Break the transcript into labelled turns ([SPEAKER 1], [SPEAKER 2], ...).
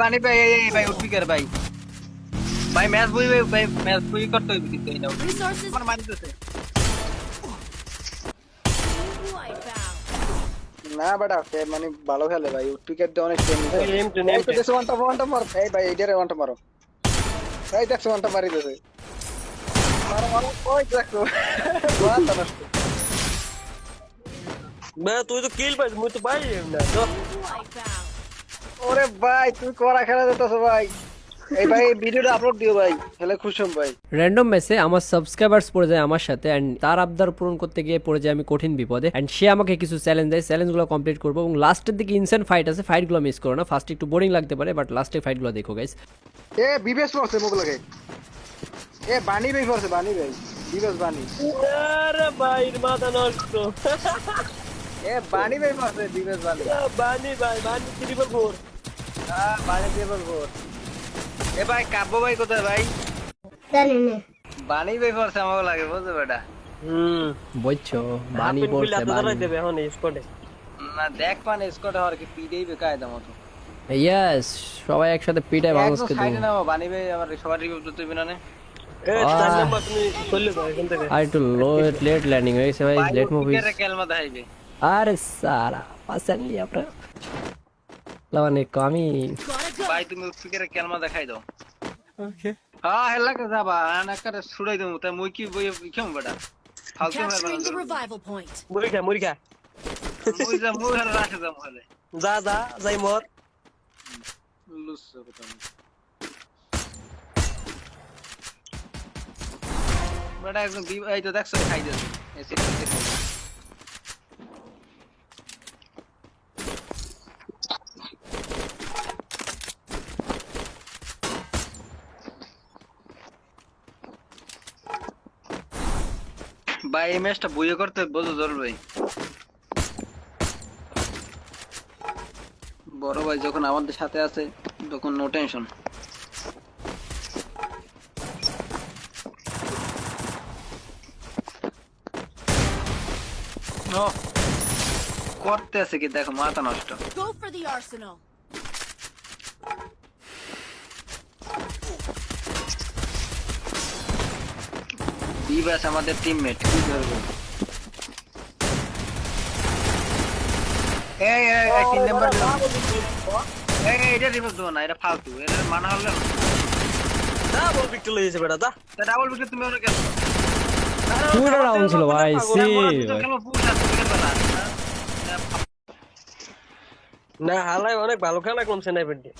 [SPEAKER 1] বানি ভাই এই ভাই উঠবিকার ভাই ভাই ম্যাচ বই ভাই ম্যাচ বই করতে হইবে কিন্তু এই নাও
[SPEAKER 2] Resources
[SPEAKER 1] আমার মারি দিতেছে
[SPEAKER 2] wipeout.
[SPEAKER 3] না বেটা মানে ভালো খেলে ভাই উইকেট দিয়ে অনেক ট্রেনিং করে
[SPEAKER 4] এম টু
[SPEAKER 3] এই তো দেশে ওয়ানটা মার এই ভাই এইটারে ওয়ানটা মারো এই দেখছো ওয়ানটা মারি দিতেছে মারো মারো ওই দেখছো ওয়ানটা নষ্ট
[SPEAKER 4] বে তুই তো কিল পাইছ মুই তো পাই না তো
[SPEAKER 2] Wipeout.
[SPEAKER 3] ওরে ভাই তুমি করা খেলা দিতেছো ভাই এই ভাই ভিডিওটা আপলোড দিও ভাই তাহলে খুশি হম ভাই
[SPEAKER 5] র্যান্ডম ম্যাচে আমার সাবস্ক্রাইবার্স পড়ে যায় আমার সাথে এন্ড তার আবদার পূরণ করতে গিয়ে পড়ে যায় আমি কঠিন বিপদে এন্ড সে আমাকে কিছু চ্যালেঞ্জ দেয় চ্যালেঞ্জগুলো কমপ্লিট করবো এবং লাস্টের দিকে ইনসেন্ট ফাইট আছে ফাইটগুলো মিস করো না ফার্স্ট একটু বোরিং লাগতে পারে বাট লাস্টের ফাইটগুলো দেখো গাইস
[SPEAKER 3] এ বিবেশ পড়ছে মুখ লাগে এ বানি ভাই পড়ছে বানি ভাই বিবেশ বানি
[SPEAKER 4] আরে ভাই মাথা নষ্ট
[SPEAKER 3] এ বানি ভাই পড়ছে বিবেশ বানি
[SPEAKER 4] বানি ভাই বানি ট্রিপল ফোর
[SPEAKER 3] বানি দিয়ে বলবো
[SPEAKER 1] এ ভাই কাব্য ভাই কোথায় ভাই
[SPEAKER 2] জানি না
[SPEAKER 1] বানি ভাই পড়ছে আমাকে লাগে বুঝছো বেটা
[SPEAKER 5] বুঝছো বানি পড়ছে বানি
[SPEAKER 4] দেবে এখন স্কোয়াডে
[SPEAKER 1] না দেখ মানে স্কোয়াড হওয়ার কি পিডেই বেকায়দা মতো
[SPEAKER 5] ইয়েস সবাই একসাথে পিটায় মানুষকে
[SPEAKER 1] সাইডে
[SPEAKER 5] দেবো
[SPEAKER 1] নাও বানি ভাই আবার সবার রিভিউ দিতে বিনা নে
[SPEAKER 4] এ চার নাম্বার তুমি চলে যাও এখান থেকে
[SPEAKER 5] আর একটু লেট ল্যান্ডিং হয়ে গেছে ভাই লেট মুভি
[SPEAKER 1] কে কেলমা দেখাইবে
[SPEAKER 5] আরে সারা পাসেন লিয়া প্রা লাওয়ানে কমি
[SPEAKER 2] Gotta go.
[SPEAKER 1] ভাই তুমি উঠবিকার কেলমা দেখাই দাও ওকে হ্যাঁ হেলা কে যাবা না করে ছুড়াই দেবো তা মুই কি বই কেমন বেটা ফালতু
[SPEAKER 2] Capturing the
[SPEAKER 1] হবে
[SPEAKER 2] revival point.
[SPEAKER 4] মুরিকা
[SPEAKER 1] মুই হেলা রাখে যাবো হেলে
[SPEAKER 4] যা যাই মর
[SPEAKER 1] লুসো কথা বেটা একদম এই তো দেখছো খাই দিয়েছে এসে ভাই এই ম্যাচটা বইয়ে করতে বোঝো জরুরি ভাই বড় ভাই যখন আমাদের সাথে আছে তখন নো টেনশন করতে আছে কি দেখো মাথা নষ্ট
[SPEAKER 2] Go for the arsenal.
[SPEAKER 1] দিবাস আমাদের টিমমেট কি করবে এই তিন নাম্বার এই এটা রিভার্স দাও না এটা ফালতু এটা মানা হলো
[SPEAKER 4] না বল পিক চলে যাচ্ছে বেটা দা
[SPEAKER 1] তা ডাবল উইকেট তুমি ওরা গেছো
[SPEAKER 5] পুরো রাউন্ড ছিল ভাই সি
[SPEAKER 4] না হালাই অনেক ভালো খেলা কমছে না পেন্টি